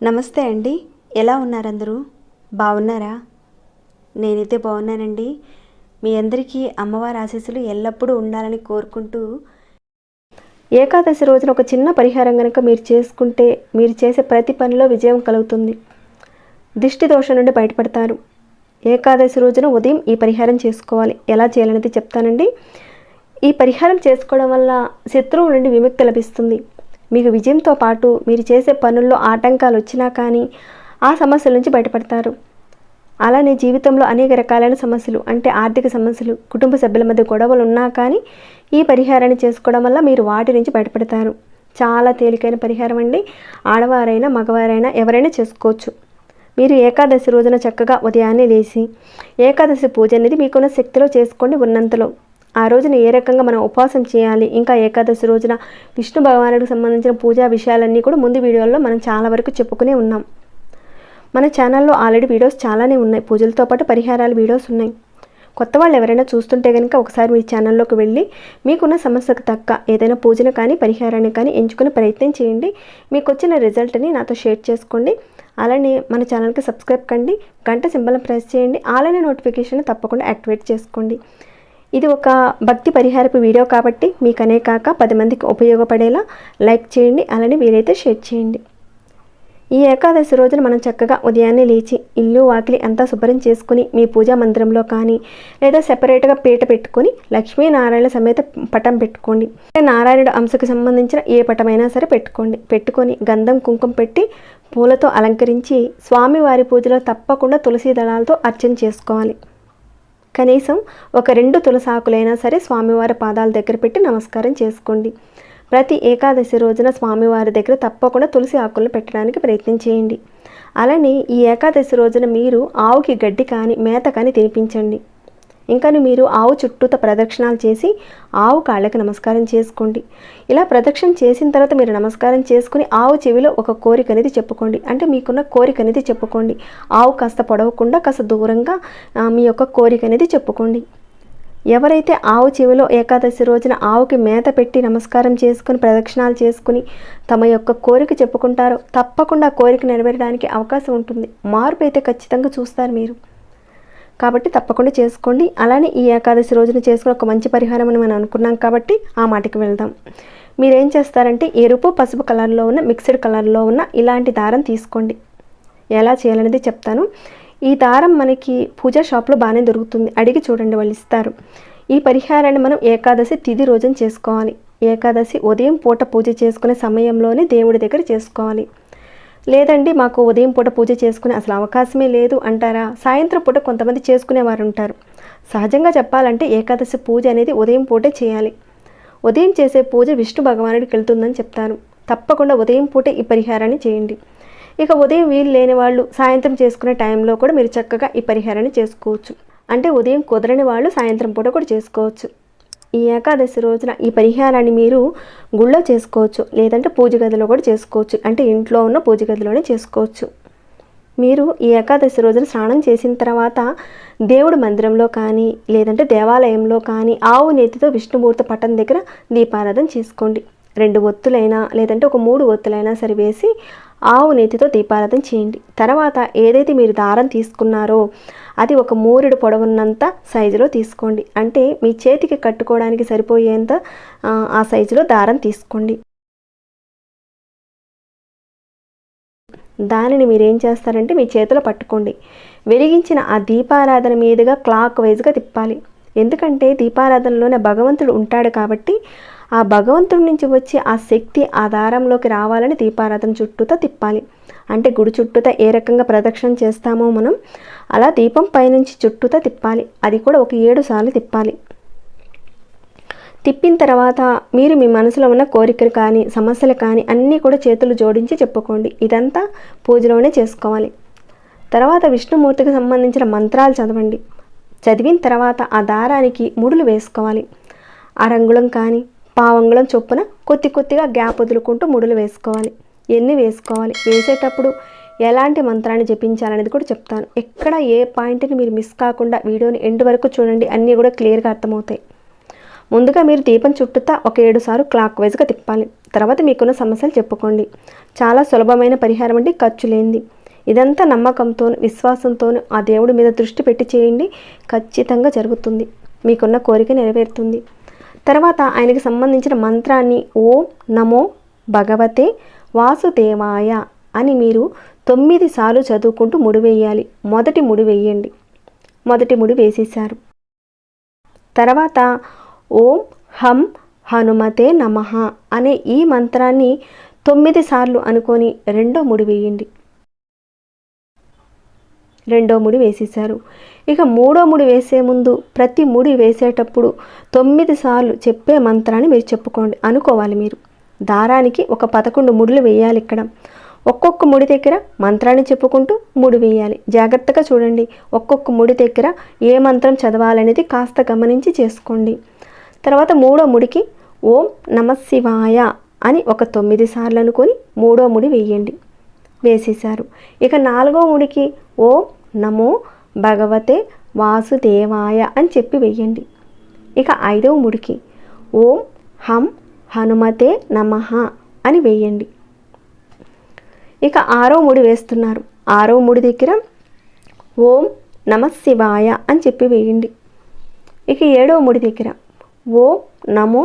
నమస్తే అండి, ఎలా ఉన్నారు అందరూ? బాగున్నారా? నేనైతే బాగున్నానండి. మీ అందరికీ అమ్మవారి ఆశీస్సులు ఎల్లప్పుడూ ఉండాలని కోరుకుంటూ, ఏకాదశి రోజున ఒక చిన్న పరిహారం కనుక మీరు చేసుకుంటే మీరు చేసే ప్రతి పనిలో విజయం కలుగుతుంది. దిష్టి దోషం నుండి బయటపడతారు. ఏకాదశి రోజున ఉదయం ఈ పరిహారం చేసుకోవాలి. ఎలా చేయాలనేది చెప్తానండి. ఈ పరిహారం చేసుకోవడం వల్ల శత్రువుల నుండి విముక్తి లభిస్తుంది. మీకు విజయంతో పాటు మీరు చేసే పనుల్లో ఆటంకాలు వచ్చినా కానీ ఆ సమస్యల నుంచి బయటపడతారు. అలానే జీవితంలో అనేక రకాలైన సమస్యలు, అంటే ఆర్థిక సమస్యలు, కుటుంబ సభ్యుల మధ్య గొడవలు ఉన్నా కానీ ఈ పరిహారాన్ని చేసుకోవడం వల్ల మీరు వాటి నుంచి బయటపడతారు. చాలా తేలికైన పరిహారం అండి. ఆడవారైనా మగవారైనా ఎవరైనా చేసుకోవచ్చు. మీరు ఏకాదశి రోజున చక్కగా ఉదయాన్నే లేచి ఏకాదశి పూజ అనేది మీకున్న శక్తిలో చేసుకోండి, ఉన్నంతలో. ఆ రోజున ఏ రకంగా మనం ఉపవాసం చేయాలి, ఇంకా ఏకాదశి రోజున విష్ణు భగవానుడికి సంబంధించిన పూజా విషయాలన్నీ కూడా ముందు వీడియోల్లో మనం చాలా వరకు చెప్పుకునే ఉన్నాం. మన ఛానల్లో ఆల్రెడీ వీడియోస్ చాలానే ఉన్నాయి. పూజలతో పాటు పరిహారాల వీడియోస్ ఉన్నాయి. కొత్త వాళ్ళు ఎవరైనా చూస్తుంటే కనుక ఒకసారి మీ ఛానల్లోకి వెళ్ళి మీకున్న సమస్యకు తగ్గ ఏదైనా పూజను కానీ పరిహారాన్ని కానీ ఎంచుకునే ప్రయత్నం చేయండి. మీకు వచ్చిన రిజల్ట్ని నాతో షేర్ చేసుకోండి. అలానే మన ఛానల్కి సబ్స్క్రైబ్ కండి, గంట సింబల్ని ప్రెస్ చేయండి, అలానే నోటిఫికేషన్ తప్పకుండా యాక్టివేట్ చేసుకోండి. ఇది ఒక భక్తి పరిహారపు వీడియో కాబట్టి మీకనే కాక 10 మందికి ఉపయోగపడేలా లైక్ చేయండి, అలానే వీలైతే షేర్ చేయండి. ఈ ఏకాదశి రోజున మనం చక్కగా ఉదయాన్నే లేచి ఇల్లు వాకిలి అంతా శుభ్రం చేసుకుని మీ పూజా మందిరంలో కానీ లేదా సెపరేట్గా పీట పెట్టుకొని లక్ష్మీనారాయణ సమేత పటం పెట్టుకోండి. నారాయణుడు అంశకు సంబంధించిన ఏ పటమైనా సరే పెట్టుకొని గంధం కుంకుమ పెట్టి పూలతో అలంకరించి స్వామివారి పూజలో తప్పకుండా తులసి దళాలతో అర్చన చేసుకోవాలి. కనీసం ఒక 2 తులసి ఆకులైనా సరే స్వామివారి పాదాల దగ్గర పెట్టి నమస్కారం చేసుకోండి. ప్రతి ఏకాదశి రోజున స్వామివారి దగ్గర తప్పకుండా తులసి ఆకులను పెట్టడానికి ప్రయత్నం చేయండి. అలానే ఈ ఏకాదశి రోజున మీరు ఆవుకి గడ్డి కానీ మేత కానీ తినిపించండి. ఇంకా మీరు ఆవు చుట్టూత ప్రదక్షిణాలు చేసి ఆవు కాళ్ళకి నమస్కారం చేసుకోండి. ఇలా ప్రదక్షిణ చేసిన తర్వాత మీరు నమస్కారం చేసుకుని ఆవు చెవిలో ఒక కోరిక అనేది చెప్పుకోండి. అంటే మీకున్న కోరిక అనేది చెప్పుకోండి. ఆవు కాస్త పొడవకుండా కాస్త దూరంగా మీ యొక్క కోరిక అనేది చెప్పుకోండి. ఎవరైతే ఆవు చెవిలో ఏకాదశి రోజున ఆవుకి మేత పెట్టి నమస్కారం చేసుకుని ప్రదక్షిణాలు చేసుకుని తమ యొక్క కోరిక చెప్పుకుంటారో తప్పకుండా ఆ కోరిక నెరవేరడానికి అవకాశం ఉంటుంది. మార్పు అయితే ఖచ్చితంగా చూస్తారు మీరు. కాబట్టి తప్పకుండా చేసుకోండి. అలానే ఈ ఏకాదశి రోజున చేసుకుని ఒక మంచి పరిహారం అని మనం అనుకున్నాం కాబట్టి ఆ మాటకి వెళ్దాం. మీరేం చేస్తారంటే ఎరుపు పసుపు కలర్లో ఉన్న మిక్స్డ్ కలర్లో ఉన్న ఇలాంటి దారం తీసుకోండి. ఎలా చేయాలనేది చెప్తాను. ఈ దారం మనకి పూజా షాప్లో బాగానే దొరుకుతుంది, అడిగి చూడండి, వాళ్ళు ఇస్తారు. ఈ పరిహారాన్ని మనం ఏకాదశి తిథి రోజున చేసుకోవాలి. ఏకాదశి ఉదయం పూట పూజ చేసుకునే సమయంలోనే దేవుడి దగ్గర చేసుకోవాలి. లేదండి మాకు ఉదయం పూట పూజ చేసుకునే అసలు అవకాశమే లేదు అంటారా, సాయంత్రం పూట కొంతమంది చేసుకునేవారు ఉంటారు. సహజంగా చెప్పాలంటే ఏకాదశి పూజ అనేది ఉదయం పూటే చేయాలి. ఉదయం చేసే పూజ విష్ణు భగవానుడికి వెళ్తుందని చెప్తారు. తప్పకుండా ఉదయం పూటే ఈ పరిహారాన్ని చేయండి. ఇక ఉదయం వీలు లేని వాళ్ళు సాయంత్రం చేసుకునే టైంలో కూడా మీరు చక్కగా ఈ పరిహారాన్ని చేసుకోవచ్చు. అంటే ఉదయం కుదరని వాళ్ళు సాయంత్రం పూట కూడా చేసుకోవచ్చు. ఈ ఏకాదశి రోజున ఈ పరిహారాన్ని మీరు గుళ్ళో చేసుకోవచ్చు, లేదంటే పూజ గదిలో కూడా చేసుకోవచ్చు. అంటే ఇంట్లో ఉన్న పూజ గదిలోనే చేసుకోవచ్చు. మీరు ఈ ఏకాదశి రోజున స్నానం చేసిన తర్వాత దేవుడి మందిరంలో కానీ లేదంటే దేవాలయంలో కానీ ఆవు నేతితో విష్ణుమూర్తి పటం దగ్గర దీపారాధన చేసుకోండి. 2 ఒత్తులైనా లేదంటే ఒక 3 ఒత్తులైనా సరే వేసి ఆవు నేతితో దీపారాధన చేయండి. తర్వాత ఏదైతే మీరు దారం తీసుకున్నారో అది ఒక 3 పొడవున్నంత సైజులో తీసుకోండి. అంటే మీ చేతికి కట్టుకోవడానికి సరిపోయేంత ఆ సైజులో దారం తీసుకోండి. దానిని మీరేం చేస్తారంటే మీ చేతిలో పట్టుకోండి. వెలిగించిన ఆ దీపారాధన మీదుగా క్లాక్ వైజ్గా తిప్పాలి. ఎందుకంటే దీపారాధనలోనే భగవంతుడు ఉంటాడు కాబట్టి ఆ భగవంతుడి నుంచి వచ్చి ఆ శక్తి ఆ దారంలోకి రావాలని దీపారాధన చుట్టూతా తిప్పాలి. అంటే గుడి చుట్టూతా ఏ రకంగా ప్రదక్షిణ చేస్తామో మనం అలా దీపం పైనుంచి చుట్టూతా తిప్పాలి. అది కూడా ఒక 7 సార్లు తిప్పాలి. తిప్పిన తర్వాత మీరు మీ మనసులో ఉన్న కోరికలు కానీ సమస్యలు కానీ అన్నీ కూడా చేతులు జోడించి చెప్పుకోండి. ఇదంతా పూజలోనే చేసుకోవాలి. తర్వాత విష్ణుమూర్తికి సంబంధించిన మంత్రాలు చదవండి. చదివిన తర్వాత ఆ దారానికి ముడులు వేసుకోవాలి. అరంగుళం కానీ పావంగుళం చొప్పున కొద్దిగా గ్యాప్ వదులుకుంటూ ముడులు వేసుకోవాలి. ఎన్ని వేసుకోవాలి, వేసేటప్పుడు ఎలాంటి మంత్రాన్ని జపించాలనేది కూడా చెప్తాను. ఎక్కడ ఏ పాయింట్ని మీరు మిస్ కాకుండా వీడియోని ఎండ్ వరకు చూడండి, అన్నీ కూడా క్లియర్గా అర్థమవుతాయి. ముందుగా మీరు దీపం చుట్టూతా ఒక 7 సార్లు క్లాక్ వైజ్గా తిప్పాలి. తర్వాత మీకున్న సమస్యలు చెప్పుకోండి. చాలా సులభమైన పరిహారం అండి, ఖర్చు లేనిది. ఇదంతా నమ్మకంతో విశ్వాసంతో ఆ దేవుడి మీద దృష్టి పెట్టి చేయండి, ఖచ్చితంగా జరుగుతుంది. మీకున్న కోరిక నెరవేరుతుంది. తర్వాత ఆయనకి సంబంధించిన మంత్రాన్ని ఓం నమో భగవతే వాసుదేవాయ అని మీరు 9 సార్లు చదువుకుంటూ ముడి వేయాలి. మొదటి ముడి వేయండి. మొదటి ముడి వేసేశారు. తర్వాత ఓం హం హనుమతే నమః అనే ఈ మంత్రాన్ని 9 సార్లు అనుకొని రెండో ముడి వేయండి. రెండో ముడి వేసేశారు. ఇక మూడో ముడి వేసే ముందు ప్రతి ముడి వేసేటప్పుడు 9 సార్లు చెప్పే మంత్రాన్ని మీరు చెప్పుకోండి, అనుకోవాలి. మీరు దారానికి ఒక 11 ముడులు వేయాలి. ఇక్కడ ఒక్కొక్క ముడి దగ్గర మంత్రాన్ని చెప్పుకుంటూ ముడి వేయాలి. జాగ్రత్తగా చూడండి, ఒక్కొక్క ముడి దగ్గర ఏ మంత్రం చదవాలనేది కాస్త గమనించి చేసుకోండి. తర్వాత మూడో ముడికి ఓం నమశివాయ అని ఒక 9 సార్లు అనుకొని మూడో ముడి వేయండి. వేసేశారు. ఇక నాలుగో ముడికి ఓం నమో భగవతే వాసుదేవాయ అని చెప్పి వేయండి. ఇక ఐదవ ముడికి ఓం హం హనుమతే నమః అని వేయండి. ఇక ఆరో ముడి వేస్తున్నారు. ఆరో ముడి దగ్గర ఓం నమశివాయ అని చెప్పి వేయండి. ఇక ఏడవ ముడి దగ్గర ఓం నమో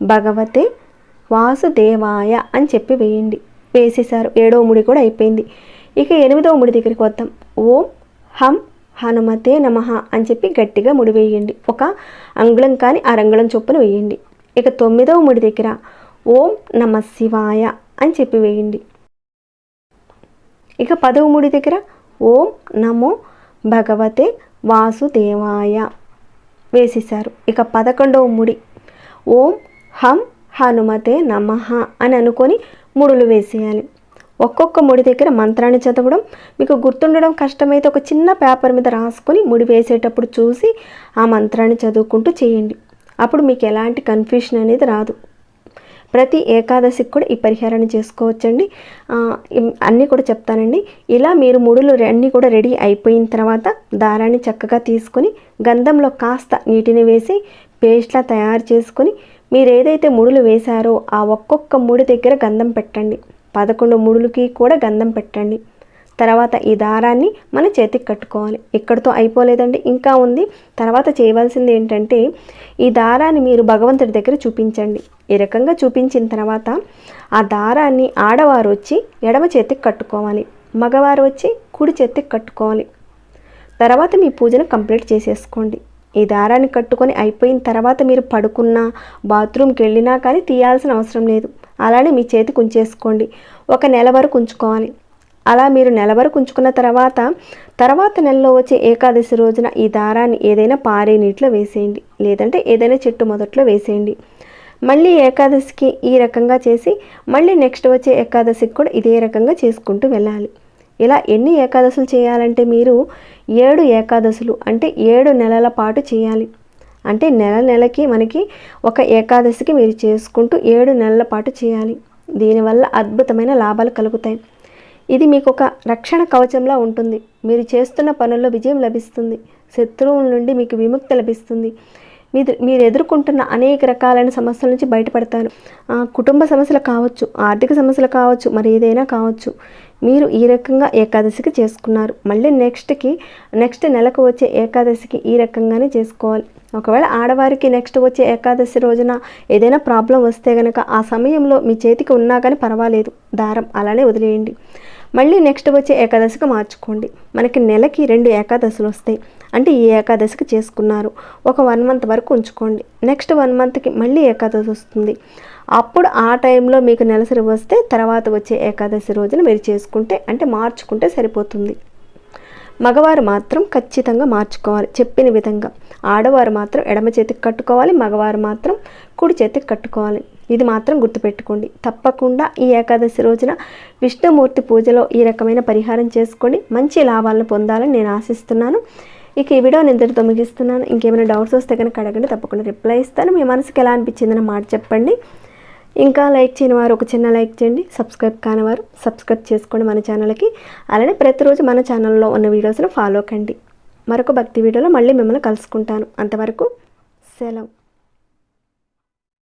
భగవతే వాసుదేవాయ అని చెప్పి వేయండి. వేసేశారు. ఏడవ ముడి కూడా అయిపోయింది. ఇక ఎనిమిదవ ముడి దగ్గరికి వద్దాం. ఓం హం హనుమతే నమః అని చెప్పి గట్టిగా ముడి వేయండి. ఒక అంగుళం కానీ అరంగుళం చొప్పున వేయండి. ఇక 9వ ముడి దగ్గర ఓం నమశివాయ అని చెప్పి వేయండి. ఇక 10వ ముడి దగ్గర ఓం నమో భగవతే వాసుదేవాయ వేసేశారు. ఇక 11వ ముడి ఓం హం హనుమతే నమః అని అనుకొని ముడులు వేసేయాలి. ఒక్కొక్క ముడి దగ్గర మంత్రాన్ని చదవడం మీకు గుర్తుండడం కష్టమైతే ఒక చిన్న పేపర్ మీద రాసుకొని ముడి వేసేటప్పుడు చూసి ఆ మంత్రాన్ని చదువుకుంటూ చేయండి. అప్పుడు మీకు ఎలాంటి కన్ఫ్యూషన్ అనేది రాదు. ప్రతి ఏకాదశికి కూడా ఈ పరిహారాన్ని చేసుకోవచ్చండి. అన్నీ కూడా చెప్తానండి. ఇలా మీరు ముడులు అన్నీ కూడా రెడీ అయిపోయిన తర్వాత దారాన్ని చక్కగా తీసుకొని గంధంలో కాస్త నీటిని వేసి పేస్ట్లా తయారు చేసుకొని మీరు ఏదైతే ముడులు వేశారో ఆ ఒక్కొక్క ముడి దగ్గర గంధం పెట్టండి. 11 ముడులకి కూడా గంధం పెట్టండి. తర్వాత ఈ దారాన్ని మన చేతికి కట్టుకోవాలి. ఇక్కడితో అయిపోలేదండి, ఇంకా ఉంది. తర్వాత చేయవలసింది ఏంటంటే ఈ దారాన్ని మీరు భగవంతుడి దగ్గర చూపించండి. ఈ రకంగా చూపించిన తర్వాత ఆ దారాన్ని ఆడవారు వచ్చి ఎడమ చేతికి కట్టుకోవాలి, మగవారు వచ్చి కుడి చేతికి కట్టుకోవాలి. తర్వాత మీ పూజను కంప్లీట్ చేసేసుకోండి. ఈ దారాన్ని కట్టుకొని అయిపోయిన తర్వాత మీరు పడుకున్నా బాత్రూమ్కి వెళ్ళినా కానీ తీయాల్సిన అవసరం లేదు. అలానే మీ చేతికి ఉంచేసుకోండి. ఒక నెల వరకు ఉంచుకోవాలి. అలా మీరు నెల వరకు ఉంచుకున్న తర్వాత నెలలో వచ్చే ఏకాదశి రోజున ఈ దారాన్ని ఏదైనా పారే నీటిలో వేసేయండి, లేదంటే ఏదైనా చెట్టు మొదట్లో వేసేయండి. మళ్ళీ ఏకాదశికి ఈ రకంగా చేసి మళ్ళీ నెక్స్ట్ వచ్చే ఏకాదశికి కూడా ఇదే రకంగా చేసుకుంటూ వెళ్ళాలి. ఇలా ఎన్ని ఏకాదశులు చేయాలంటే మీరు 7 ఏకాదశులు అంటే 7 నెలల పాటు చేయాలి. అంటే నెలకి మనకి ఒక ఏకాదశికి మీరు చేసుకుంటూ 7 నెలల పాటు చేయాలి. దీనివల్ల అద్భుతమైన లాభాలు కలుగుతాయి. ఇది మీకు ఒక రక్షణ కవచంలా ఉంటుంది. మీరు చేస్తున్న పనుల్లో విజయం లభిస్తుంది. శత్రువుల నుండి మీకు విముక్తి లభిస్తుంది. మీరు ఎదుర్కొంటున్న అనేక రకాలైన సమస్యల నుంచి బయటపడతారు. కుటుంబ సమస్యలు కావచ్చు, ఆర్థిక సమస్యలు కావచ్చు, మరి ఏదైనా కావచ్చు. మీరు ఈ రకంగా ఏకాదశికి చేసుకున్నారు. మళ్ళీ నెక్స్ట్ నెలకు వచ్చే ఏకాదశికి ఈ రకంగానే చేసుకోవాలి. ఒకవేళ ఆడవారికి నెక్స్ట్ వచ్చే ఏకాదశి రోజున ఏదైనా ప్రాబ్లం వస్తే కనుక ఆ సమయంలో మీ చేతికి ఉన్నా కానీ పర్వాలేదు, దారం అలానే వదిలేయండి. మళ్ళీ నెక్స్ట్ వచ్చే ఏకాదశికి మార్చుకోండి. మనకి నెలకి 2 ఏకాదశులు వస్తాయి. అంటే ఈ ఏకాదశికి చేసుకున్నారు, ఒక 1 మంత్ వరకు ఉంచుకోండి. నెక్స్ట్ 1 మంత్కి మళ్ళీ ఏకాదశి వస్తుంది. అప్పుడు ఆ టైంలో మీకు నెలసరి వస్తే తర్వాత వచ్చే ఏకాదశి రోజున మీరు చేసుకుంటే అంటే మార్చుకుంటే సరిపోతుంది. మగవారు మాత్రం ఖచ్చితంగా మార్చుకోవాలి చెప్పిన విధంగా. ఆడవారు మాత్రం ఎడమ చేతికి కట్టుకోవాలి, మగవారు మాత్రం కుడి చేతికి కట్టుకోవాలి. ఇది మాత్రం గుర్తుపెట్టుకోండి. తప్పకుండా ఈ ఏకాదశి రోజున విష్ణుమూర్తి పూజలో ఈ రకమైన పరిహారం చేసుకోండి. మంచి లాభాలను పొందాలని నేను ఆశిస్తున్నాను. ఇక ఈ వీడియో నేను ఇంతటితో ముగిస్తున్నాను. ఇంకేమైనా డౌట్స్ వస్తే కనుక అడగండి, తప్పకుండా రిప్లై ఇస్తాను. మీ మనసుకి ఎలా అనిపించిందని మాట చెప్పండి. ఇంకా లైక్ చేయని వారు ఒక చిన్న లైక్ చేయండి, సబ్స్క్రైబ్ కాని వారు సబ్స్క్రైబ్ చేసుకోండి మన ఛానల్కి. అలానే ప్రతిరోజు మన ఛానల్లో ఉన్న వీడియోస్ను ఫాలో కండి. మరొక భక్తి వీడియోలో మళ్ళీ మిమ్మల్ని కలుసుకుంటాను. అంతవరకు సెలవు.